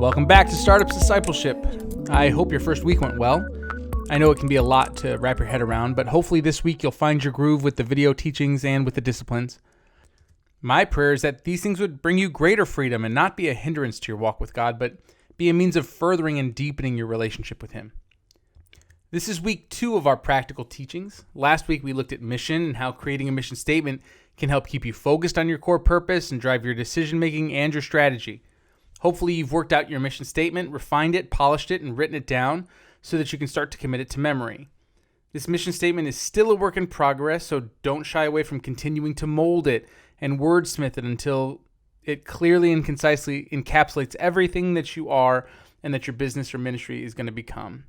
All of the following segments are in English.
Welcome back to Startups Discipleship. I hope your first week went well. I know it can be a lot to wrap your head around, but hopefully this week you'll find your groove with the video teachings and with the disciplines. My prayer is that these things would bring you greater freedom and not be a hindrance to your walk with God, but be a means of furthering and deepening your relationship with Him. This is week 2 of our practical teachings. Last week we looked at mission and how creating a mission statement can help keep you focused on your core purpose and drive your decision-making and your strategy. Hopefully you've worked out your mission statement, refined it, polished it, and written it down so that you can start to commit it to memory. This mission statement is still a work in progress, so don't shy away from continuing to mold it and wordsmith it until it clearly and concisely encapsulates everything that you are and that your business or ministry is going to become.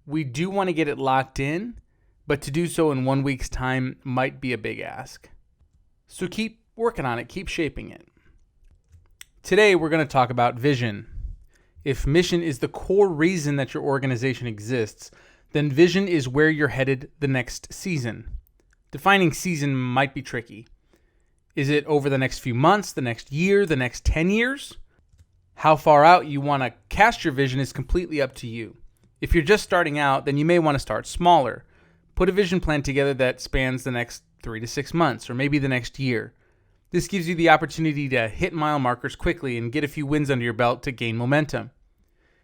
We do want to get it locked in, but to do so in 1 week's time might be a big ask. So keep working on it, keep shaping it. Today, we're going to talk about vision. If mission is the core reason that your organization exists, then vision is where you're headed the next season. Defining season might be tricky. Is it over the next few months, the next year, the next 10 years? How far out you want to cast your vision is completely up to you. If you're just starting out, then you may want to start smaller. Put a vision plan together that spans the next 3 to 6 months, or maybe the next year. This gives you the opportunity to hit mile markers quickly and get a few wins under your belt to gain momentum.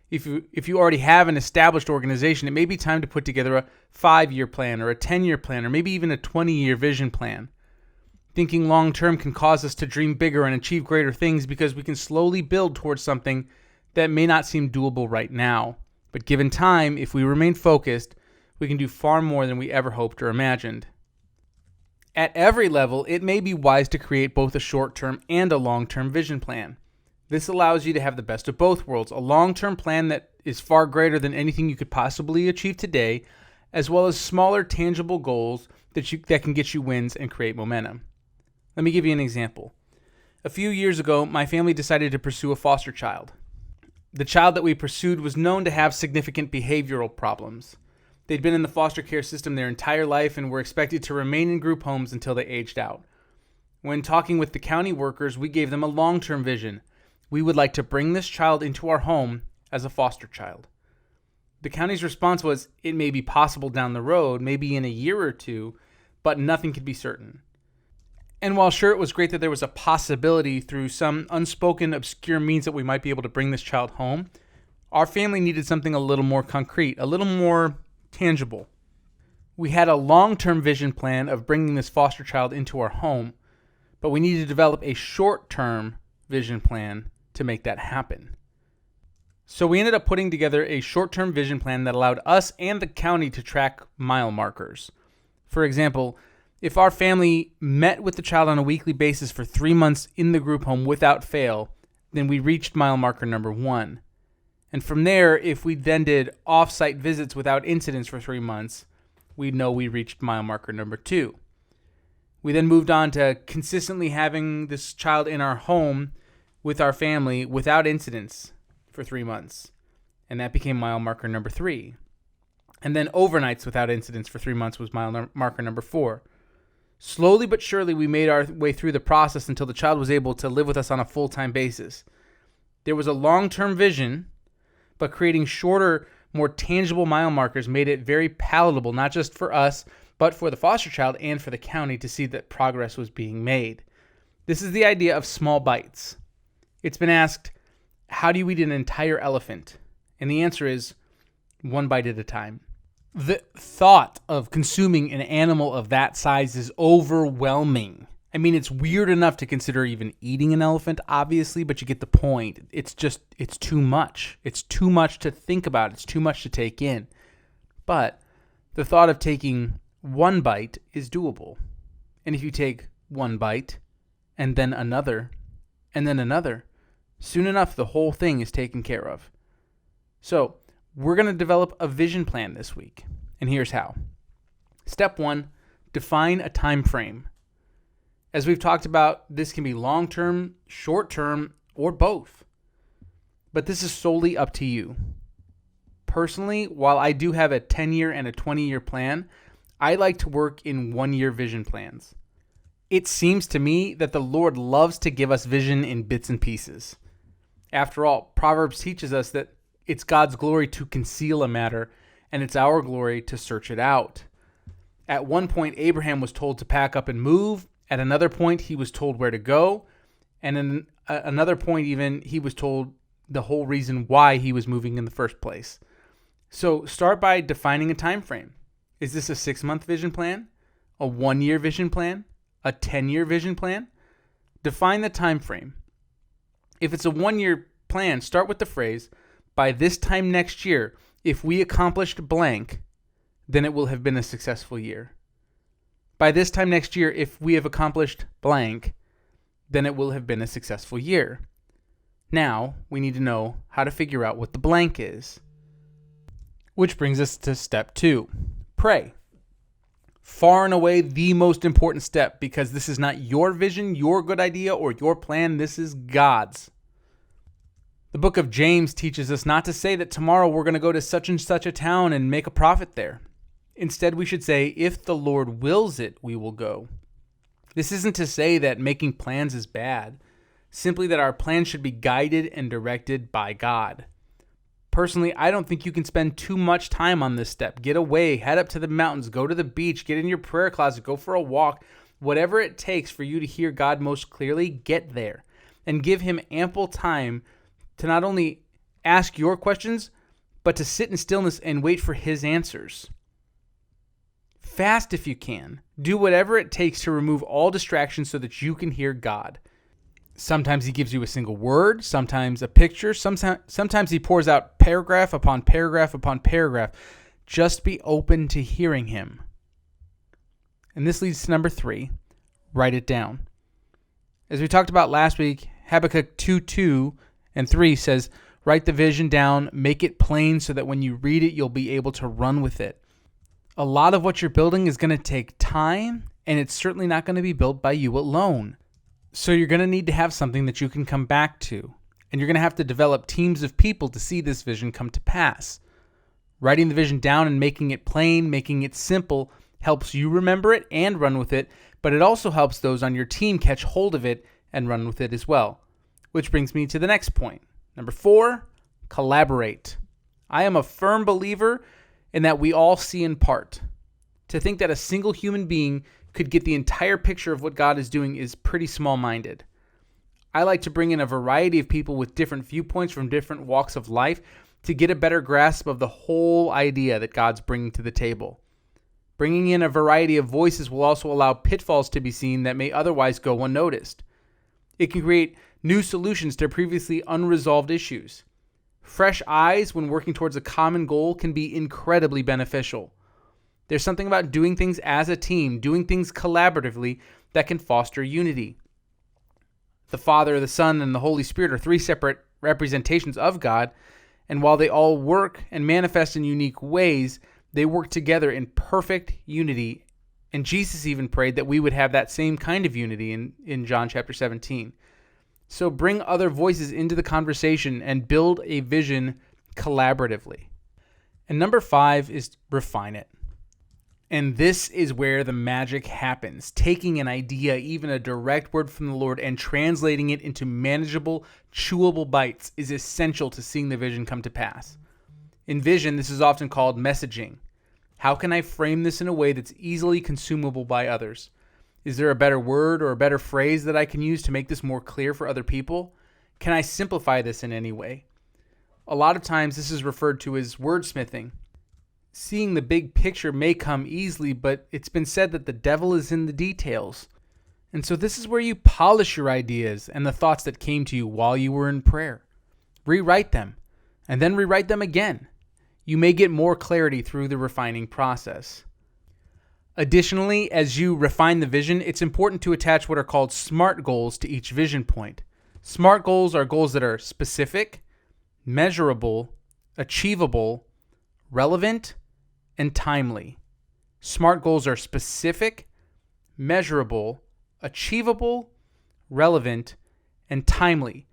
If you already have an established organization, it may be time to put together a 5-year plan or a 10-year plan or maybe even a 20-year vision plan. Thinking long-term can cause us to dream bigger and achieve greater things because we can slowly build towards something that may not seem doable right now. But given time, if we remain focused, we can do far more than we ever hoped or imagined. At every level, it may be wise to create both a short-term and a long-term vision plan. This allows you to have the best of both worlds, a long-term plan that is far greater than anything you could possibly achieve today, as well as smaller, tangible goals that can get you wins and create momentum. Let me give you an example. A few years ago, my family decided to pursue a foster child. The child that we pursued was known to have significant behavioral problems. They'd been in the foster care system their entire life and were expected to remain in group homes until they aged out. When talking with the county workers, we gave them a long-term vision. We would like to bring this child into our home as a foster child. The county's response was, it may be possible down the road, maybe in a year or two, but nothing could be certain. And while sure it was great that there was a possibility through some unspoken, obscure means that we might be able to bring this child home, our family needed something a little more concrete, a little more tangible. We had a long-term vision plan of bringing this foster child into our home, but we needed to develop a short-term vision plan to make that happen. So we ended up putting together a short-term vision plan that allowed us and the county to track mile markers. For example, if our family met with the child on a weekly basis for 3 months in the group home without fail, then we reached mile marker number 1. And from there, if we then did off-site visits without incidents for 3 months, we'd know we reached mile marker number 2. We then moved on to consistently having this child in our home with our family without incidents for 3 months. And that became mile marker number 3. And then overnights without incidents for 3 months was mile marker number 4. Slowly but surely, we made our way through the process until the child was able to live with us on a full-time basis. There was a long-term vision, but creating shorter, more tangible mile markers made it very palatable, not just for us, but for the foster child and for the county to see that progress was being made. This is the idea of small bites. It's been asked, how do you eat an entire elephant? And the answer is, 1 bite at a time. The thought of consuming an animal of that size is overwhelming. I mean, it's weird enough to consider even eating an elephant, obviously, but you get the point. It's too much. It's too much to think about. It's too much to take in. But the thought of taking 1 bite is doable. And if you take 1 bite, and then another, soon enough, the whole thing is taken care of. So, we're going to develop a vision plan this week. And here's how. Step 1, define a time frame. As we've talked about, this can be long-term, short-term, or both. But this is solely up to you. Personally, while I do have a 10-year and a 20-year plan, I like to work in 1-year vision plans. It seems to me that the Lord loves to give us vision in bits and pieces. After all, Proverbs teaches us that it's God's glory to conceal a matter, and it's our glory to search it out. At one point, Abraham was told to pack up and move. At another point, he was told where to go. And in another point, even, he was told the whole reason why he was moving in the first place. So start by defining a time frame. Is this a 6-month vision plan? A 1-year vision plan? A 10-year vision plan? Define the time frame. If it's a 1-year plan, start with the phrase, by this time next year, if we accomplished blank, then it will have been a successful year. By this time next year, if we have accomplished blank, then it will have been a successful year. Now, we need to know how to figure out what the blank is. Which brings us to step 2, pray. Far and away the most important step, because this is not your vision, your good idea, or your plan. This is God's. The book of James teaches us not to say that tomorrow we're going to go to such and such a town and make a profit there. Instead, we should say, if the Lord wills it, we will go. This isn't to say that making plans is bad, simply that our plans should be guided and directed by God. Personally, I don't think you can spend too much time on this step. Get away, head up to the mountains, go to the beach, get in your prayer closet, go for a walk. Whatever it takes for you to hear God most clearly, get there. And give him ample time to not only ask your questions, but to sit in stillness and wait for his answers. Fast if you can. Do whatever it takes to remove all distractions so that you can hear God. Sometimes he gives you a single word, sometimes a picture, sometimes he pours out paragraph upon paragraph upon paragraph. Just be open to hearing him. And this leads to number 3, write it down. As we talked about last week, Habakkuk 2:2 and 3 says, write the vision down, make it plain so that when you read it, you'll be able to run with it. A lot of what you're building is going to take time, and it's certainly not going to be built by you alone. So you're going to need to have something that you can come back to, and you're going to have to develop teams of people to see this vision come to pass. Writing the vision down and making it plain, making it simple, helps you remember it and run with it, but it also helps those on your team catch hold of it and run with it as well. Which brings me to the next point. Number 4, collaborate. I am a firm believer in that we all see in part. To think that a single human being could get the entire picture of what God is doing is pretty small-minded. I like to bring in a variety of people with different viewpoints from different walks of life to get a better grasp of the whole idea that God's bringing to the table. Bringing in a variety of voices will also allow pitfalls to be seen that may otherwise go unnoticed. It can create new solutions to previously unresolved issues. Fresh eyes when working towards a common goal can be incredibly beneficial. There's something about doing things as a team, doing things collaboratively, that can foster unity. The Father, the Son, and the Holy Spirit are 3 separate representations of God, and while they all work and manifest in unique ways, they work together in perfect unity. And Jesus even prayed that we would have that same kind of unity in John chapter 17. So bring other voices into the conversation and build a vision collaboratively. And number 5 is refine it. And this is where the magic happens. Taking an idea, even a direct word from the Lord, and translating it into manageable, chewable bites is essential to seeing the vision come to pass. In vision, this is often called messaging. How can I frame this in a way that's easily consumable by others? Is there a better word or a better phrase that I can use to make this more clear for other people? Can I simplify this in any way? A lot of times this is referred to as wordsmithing. Seeing the big picture may come easily, but it's been said that the devil is in the details. And so this is where you polish your ideas and the thoughts that came to you while you were in prayer. Rewrite them, and then rewrite them again. You may get more clarity through the refining process. Additionally, as you refine the vision, it's important to attach what are called SMART goals to each vision point. SMART goals are goals that are specific, measurable, achievable, relevant, and timely. SMART goals are specific, measurable, achievable, relevant, and timely.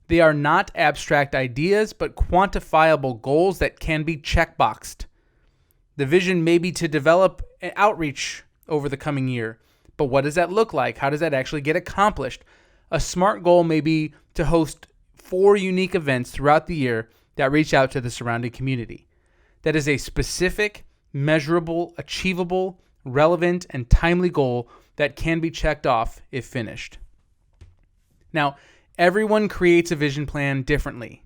They are not abstract ideas, but quantifiable goals that can be checkboxed. The vision may be to develop an outreach over the coming year, but what does that look like? How does that actually get accomplished? A SMART goal may be to host 4 unique events throughout the year that reach out to the surrounding community. That is a specific, measurable, achievable, relevant, and timely goal that can be checked off if finished. Now, everyone creates a vision plan differently.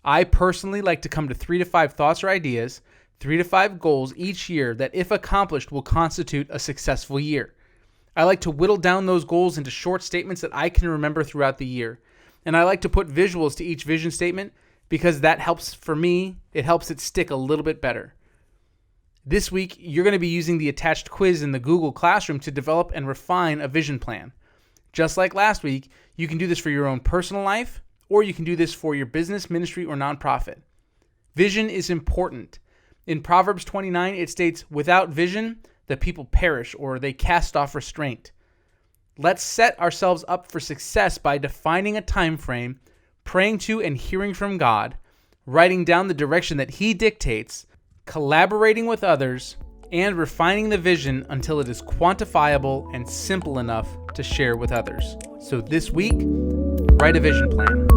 I personally like to come to 3 to 5 thoughts or ideas, 3 to 5 goals each year that, if accomplished, will constitute a successful year. I like to whittle down those goals into short statements that I can remember throughout the year. And I like to put visuals to each vision statement because that helps for me, it helps it stick a little bit better. This week, you're going to be using the attached quiz in the Google Classroom to develop and refine a vision plan. Just like last week, you can do this for your own personal life, or you can do this for your business, ministry, or nonprofit. Vision is important. In Proverbs 29, it states, "Without vision, the people perish," or they cast off restraint. Let's set ourselves up for success by defining a time frame, praying to and hearing from God, writing down the direction that He dictates, collaborating with others, and refining the vision until it is quantifiable and simple enough to share with others. So this week, write a vision plan.